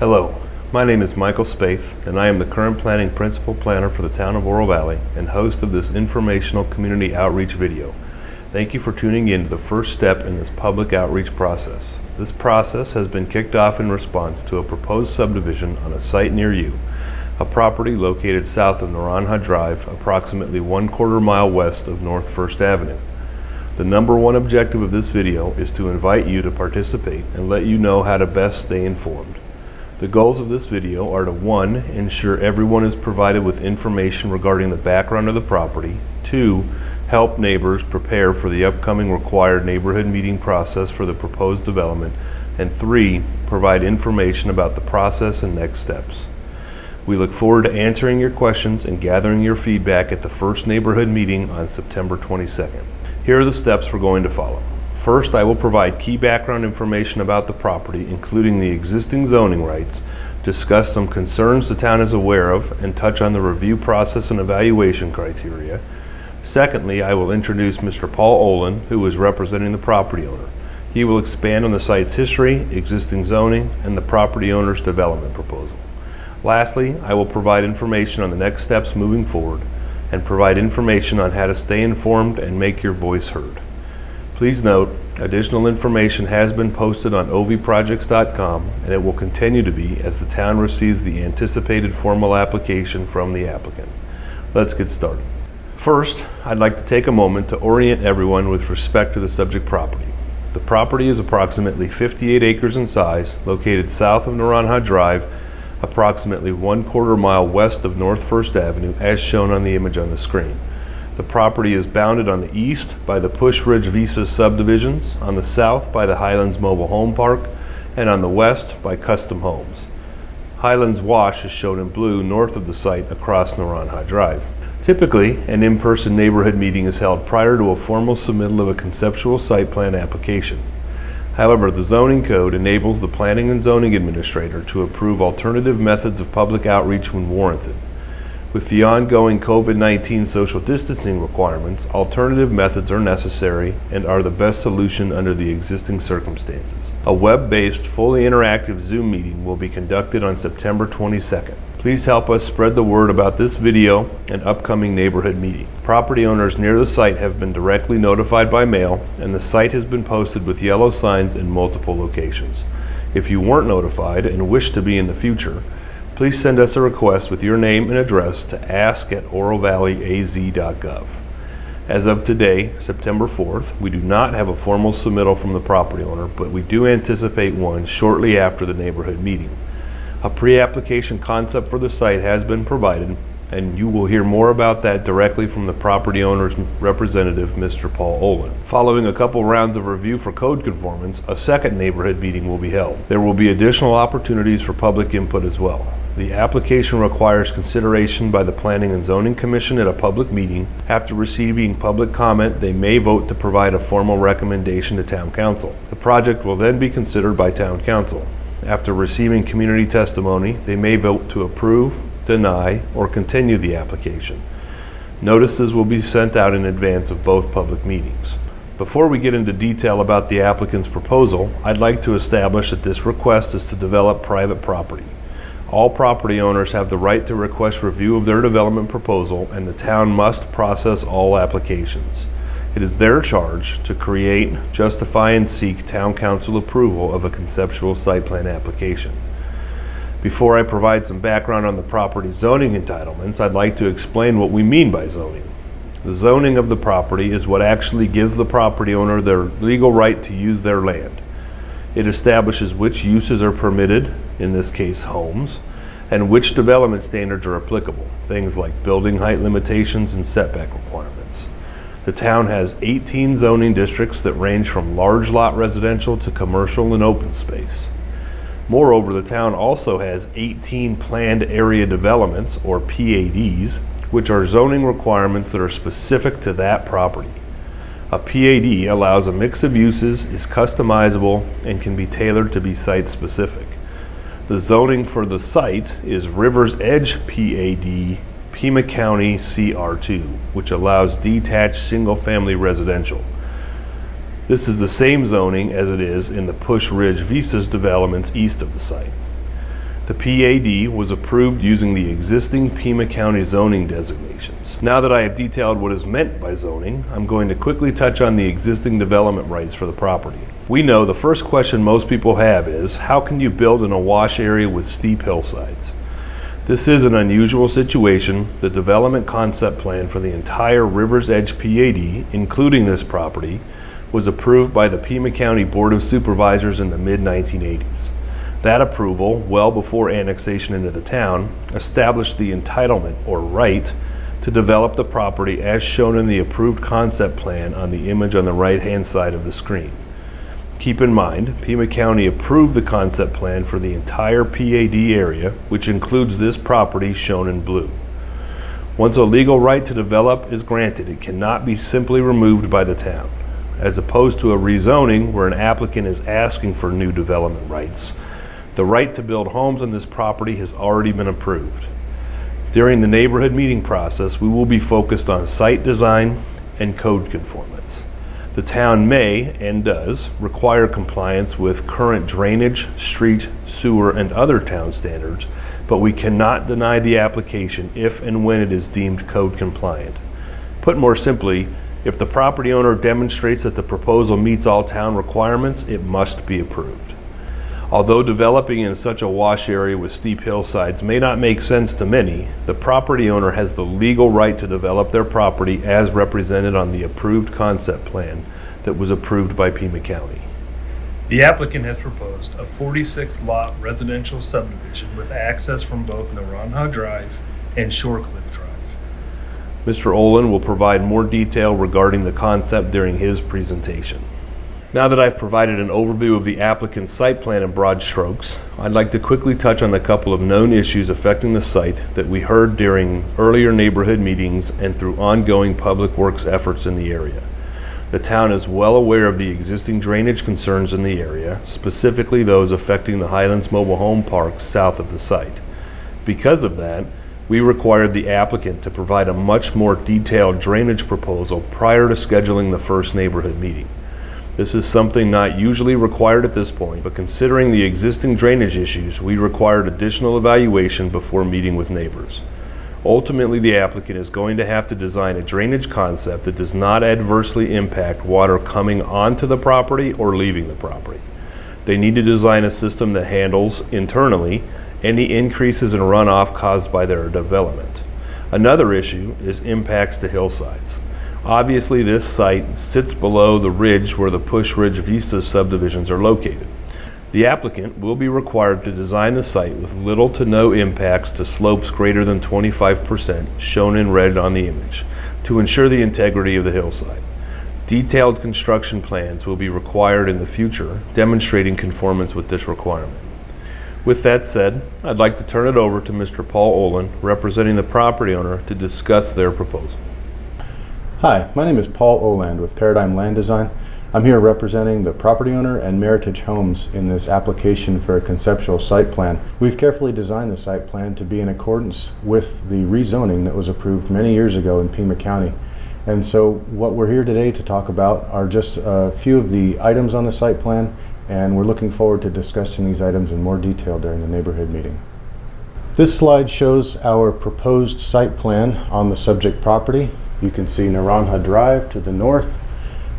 Hello, my name is Michael Spaeth, and I am the current planning principal planner for the town of Oro Valley and host of this informational community outreach video. Thank you for tuning in to the first step in this public outreach process. This process has been kicked off in response to a proposed subdivision on a site near you, a property located south of Naranja Drive, approximately 1/4 mile west of North First Avenue. The number one objective of this video is to invite you to participate and let you know how to best stay informed. The goals of this video are to 1. Ensure everyone is provided with information regarding the background of the property, 2. Help neighbors prepare for the upcoming required neighborhood meeting process for the proposed development, and 3. Provide information about the process and next steps. We look forward to answering your questions and gathering your feedback at the first neighborhood meeting on September 22nd. Here are the steps we're going to follow. First, I will provide key background information about the property, including the existing zoning rights, discuss some concerns the town is aware of, and touch on the review process and evaluation criteria. Secondly, I will introduce Mr. Paul Olin, who is representing the property owner. He will expand on the site's history, existing zoning, and the property owner's development proposal. Lastly, I will provide information on the next steps moving forward and provide information on how to stay informed and make your voice heard. Please note, additional information has been posted on ovprojects.com, and it will continue to be as the town receives the anticipated formal application from the applicant. Let's get started. First, I'd like to take a moment to orient everyone with respect to the subject property. The property is approximately 58 acres in size, located south of Naranja Drive, approximately 1/4 mile west of North First Avenue, as shown on the image on the screen. The property is bounded on the east by the Push Ridge Visa subdivisions, on the south by the Highlands Mobile Home Park, and on the west by custom homes. Highlands Wash is shown in blue north of the site across Naranja Drive. Typically, an in-person neighborhood meeting is held prior to a formal submittal of a conceptual site plan application. However, the zoning code enables the planning and zoning administrator to approve alternative methods of public outreach when warranted. With the ongoing COVID-19 social distancing requirements, alternative methods are necessary and are the best solution under the existing circumstances. A web-based, fully interactive Zoom meeting will be conducted on September 22nd. Please help us spread the word about this video and upcoming neighborhood meeting. Property owners near the site have been directly notified by mail, and the site has been posted with yellow signs in multiple locations. If you weren't notified and wish to be in the future, please send us a request with your name and address to ask@orovalleyaz.gov. As of today, September 4th, we do not have a formal submittal from the property owner, but we do anticipate one shortly after the neighborhood meeting. A pre-application concept for the site has been provided, and you will hear more about that directly from the property owner's representative, Mr. Paul Olin. Following a couple rounds of review for code conformance, a second neighborhood meeting will be held. There will be additional opportunities for public input as well. The application requires consideration by the Planning and Zoning Commission at a public meeting. After receiving public comment, they may vote to provide a formal recommendation to Town Council. The project will then be considered by Town Council. After receiving community testimony, they may vote to approve, deny, or continue the application. Notices will be sent out in advance of both public meetings. Before we get into detail about the applicant's proposal, I'd like to establish that this request is to develop private property. All property owners have the right to request review of their development proposal, and the town must process all applications. It is their charge to create, justify, and seek Town Council approval of a conceptual site plan application. Before I provide some background on the property zoning entitlements, I'd like to explain what we mean by zoning. The zoning of the property is what actually gives the property owner their legal right to use their land. It establishes which uses are permitted, in this case homes, and which development standards are applicable, things like building height limitations and setback requirements. The town has 18 zoning districts that range from large lot residential to commercial and open space. Moreover, the town also has 18 planned area developments, or PADs, which are zoning requirements that are specific to that property. A PAD allows a mix of uses, is customizable, and can be tailored to be site specific. The zoning for the site is River's Edge PAD, Pima County CR2, which allows detached single-family residential. This is the same zoning as it is in the Push Ridge Visas developments east of the site. The PAD was approved using the existing Pima County zoning designations. Now that I have detailed what is meant by zoning, I'm going to quickly touch on the existing development rights for the property. We know the first question most people have is, how can you build in a wash area with steep hillsides? This is an unusual situation. The development concept plan for the entire River's Edge PAD, including this property, was approved by the Pima County Board of Supervisors in the mid-1980s. That approval, well before annexation into the town, established the entitlement, or right, to develop the property as shown in the approved concept plan on the image on the right-hand side of the screen. Keep in mind, Pima County approved the concept plan for the entire PAD area, which includes this property shown in blue. Once a legal right to develop is granted, it cannot be simply removed by the town, as opposed to a rezoning where an applicant is asking for new development rights. The right to build homes on this property has already been approved. During the neighborhood meeting process, we will be focused on site design and code conformance. The town may, and does, require compliance with current drainage, street, sewer, and other town standards, but we cannot deny the application if and when it is deemed code compliant. Put more simply, if the property owner demonstrates that the proposal meets all town requirements, it must be approved. Although developing in such a wash area with steep hillsides may not make sense to many, the property owner has the legal right to develop their property as represented on the approved concept plan that was approved by Pima County. The applicant has proposed a 46-lot residential subdivision with access from both Naranja Drive and Shorecliff Drive. Mr. Olin will provide more detail regarding the concept during his presentation. Now that I've provided an overview of the applicant's site plan in broad strokes, I'd like to quickly touch on a couple of known issues affecting the site that we heard during earlier neighborhood meetings and through ongoing public works efforts in the area. The town is well aware of the existing drainage concerns in the area, specifically those affecting the Highlands Mobile Home Park south of the site. Because of that, we required the applicant to provide a much more detailed drainage proposal prior to scheduling the first neighborhood meeting. This is something not usually required at this point, but considering the existing drainage issues, we required additional evaluation before meeting with neighbors. Ultimately, the applicant is going to have to design a drainage concept that does not adversely impact water coming onto the property or leaving the property. They need to design a system that handles, internally, any increases in runoff caused by their development. Another issue is impacts to hillsides. Obviously, this site sits below the ridge where the Push Ridge Vista subdivisions are located. The applicant will be required to design the site with little to no impacts to slopes greater than 25%, shown in red on the image, to ensure the integrity of the hillside. Detailed construction plans will be required in the future, demonstrating conformance with this requirement. With that said, I'd like to turn it over to Mr. Paul Olin, representing the property owner, to discuss their proposal. Hi, my name is Paul Oland with Paradigm Land Design. I'm here representing the property owner and Meritage Homes in this application for a conceptual site plan. We've carefully designed the site plan to be in accordance with the rezoning that was approved many years ago in Pima County. And so what we're here today to talk about are just a few of the items on the site plan, and we're looking forward to discussing these items in more detail during the neighborhood meeting. This slide shows our proposed site plan on the subject property. You can see Naranja Drive to the north,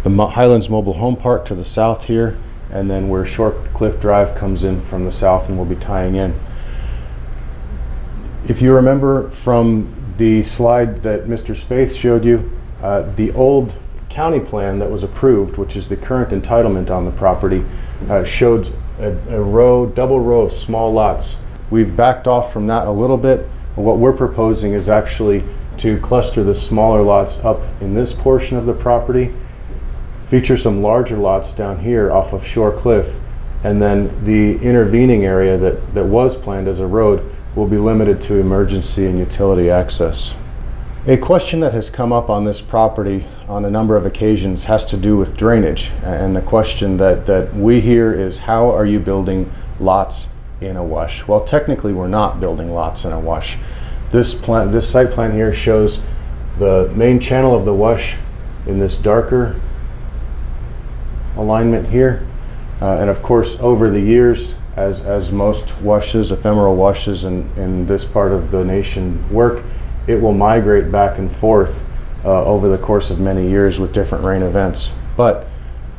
the Highlands Mobile Home Park to the south here, and then where Shorecliff Drive comes in from the south and we'll be tying in. If you remember from the slide that Mr. Spaeth showed you, the old county plan that was approved, which is the current entitlement on the property, showed a double row of small lots. We've backed off from that a little bit. What we're proposing is actually to cluster the smaller lots up in this portion of the property, feature some larger lots down here off of Shorecliff, and then the intervening area that was planned as a road will be limited to emergency and utility access. A question that has come up on this property on a number of occasions has to do with drainage, and the question that we hear is, how are you building lots in a wash? Well, technically we're not building lots in a wash. This site plan here shows the main channel of the wash in this darker alignment here. And of course, over the years, as most washes, ephemeral washes in this part of the nation work, it will migrate back and forth over the course of many years with different rain events. But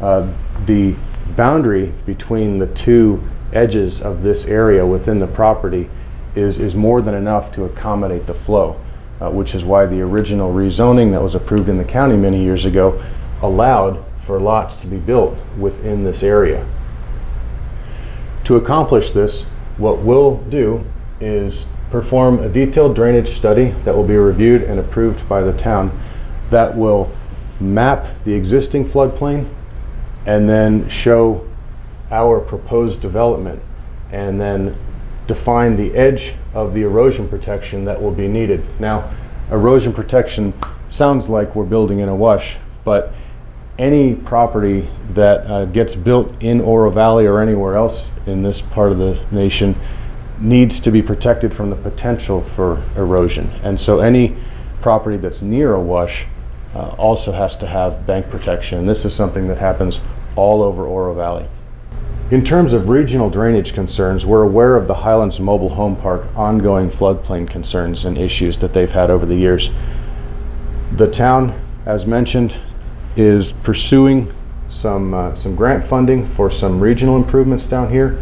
the boundary between the two edges of this area within the property is more than enough to accommodate the flow, which is why the original rezoning that was approved in the county many years ago allowed for lots to be built within this area. To accomplish this, what we'll do is perform a detailed drainage study that will be reviewed and approved by the town that will map the existing floodplain and then show our proposed development and then define the edge of the erosion protection that will be needed. Now, erosion protection sounds like we're building in a wash, but any property that gets built in Oro Valley or anywhere else in this part of the nation needs to be protected from the potential for erosion. And so any property that's near a wash also has to have bank protection. And this is something that happens all over Oro Valley. In terms of regional drainage concerns, we're aware of the Highlands Mobile Home Park ongoing floodplain concerns and issues that they've had over the years. The town, as mentioned, is pursuing some grant funding for some regional improvements down here.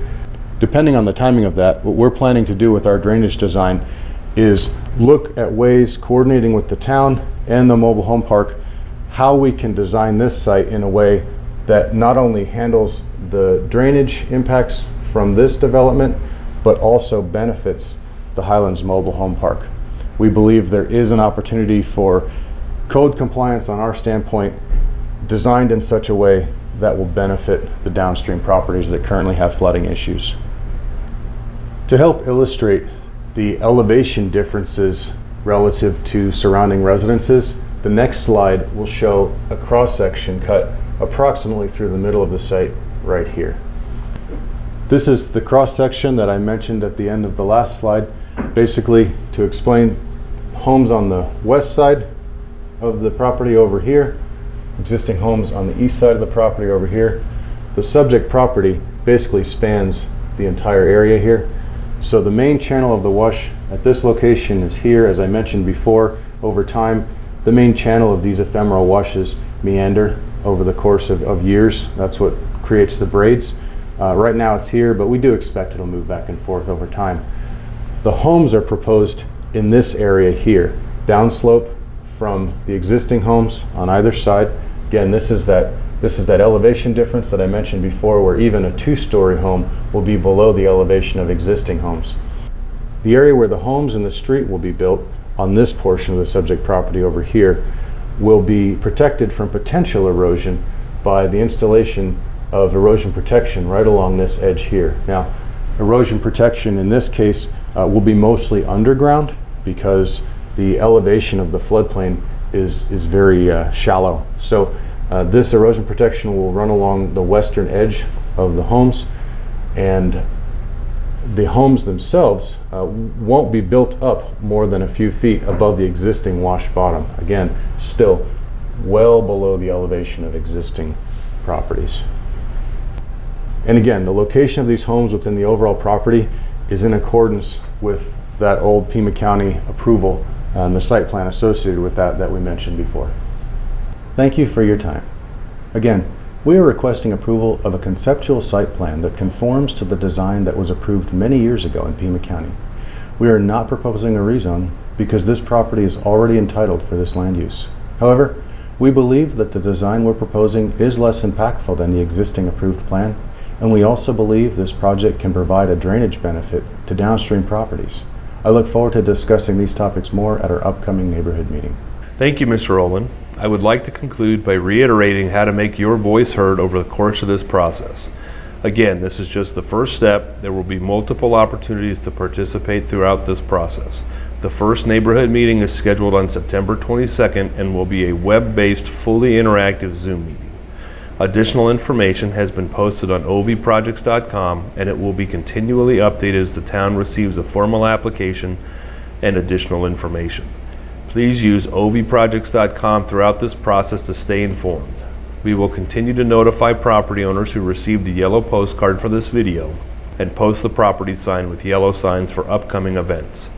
Depending on the timing of that, what we're planning to do with our drainage design is look at ways, coordinating with the town and the mobile home park, how we can design this site in a way that not only handles the drainage impacts from this development, but also benefits the Highlands Mobile Home Park. We believe there is an opportunity for code compliance on our standpoint, designed in such a way that will benefit the downstream properties that currently have flooding issues. To help illustrate the elevation differences relative to surrounding residences, the next slide will show a cross-section cut approximately through the middle of the site right here. This is the cross-section that I mentioned at the end of the last slide, basically to explain homes on the west side of the property over here, existing homes on the east side of the property over here. The subject property basically spans the entire area here. So the main channel of the wash at this location is here. As I mentioned before, over time, the main channel of these ephemeral washes meander over the course of years. That's what creates the braids. Right now it's here, but we do expect it'll move back and forth over time. The homes are proposed in this area here, downslope from the existing homes on either side. Again, this is that elevation difference that I mentioned before, where even a two-story home will be below the elevation of existing homes. The area where the homes and the street will be built on this portion of the subject property over here will be protected from potential erosion by the installation of erosion protection right along this edge here. Now, erosion protection in this case will be mostly underground because the elevation of the floodplain is very shallow. So this erosion protection will run along the western edge of the homes, and the homes themselves won't be built up more than a few feet above the existing wash bottom. Again, still well below the elevation of existing properties. And again, the location of these homes within the overall property is in accordance with that old Pima County approval and the site plan associated with that we mentioned before. Thank you for your time. Again, we are requesting approval of a conceptual site plan that conforms to the design that was approved many years ago in Pima County. We are not proposing a rezone because this property is already entitled for this land use. However, we believe that the design we're proposing is less impactful than the existing approved plan, and we also believe this project can provide a drainage benefit to downstream properties. I look forward to discussing these topics more at our upcoming neighborhood meeting. Thank you, Mr. Olin. I would like to conclude by reiterating how to make your voice heard over the course of this process. Again, this is just the first step. There will be multiple opportunities to participate throughout this process. The first neighborhood meeting is scheduled on September 22nd and will be a web-based, fully interactive Zoom meeting. Additional information has been posted on ovprojects.com, and it will be continually updated as the town receives a formal application and additional information. Please use ovprojects.com throughout this process to stay informed. We will continue to notify property owners who received the yellow postcard for this video, and post the property sign with yellow signs for upcoming events.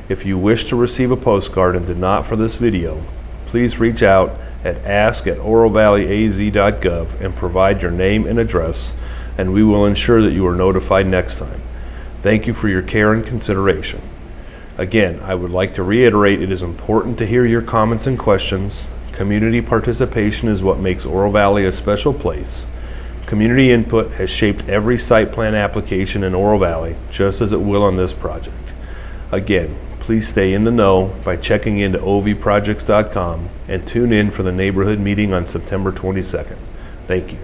If you wish to receive a postcard and did not for this video, please reach out at ask@oralvalleyaz.gov and provide your name and address, and we will ensure that you are notified next time. Thank you for your care and consideration. Again, I would like to reiterate it is important to hear your comments and questions. Community participation is what makes Oro Valley a special place. Community input has shaped every site plan application in Oro Valley, just as it will on this project. Again, please stay in the know by checking into ovprojects.com and tune in for the neighborhood meeting on September 22nd. Thank you.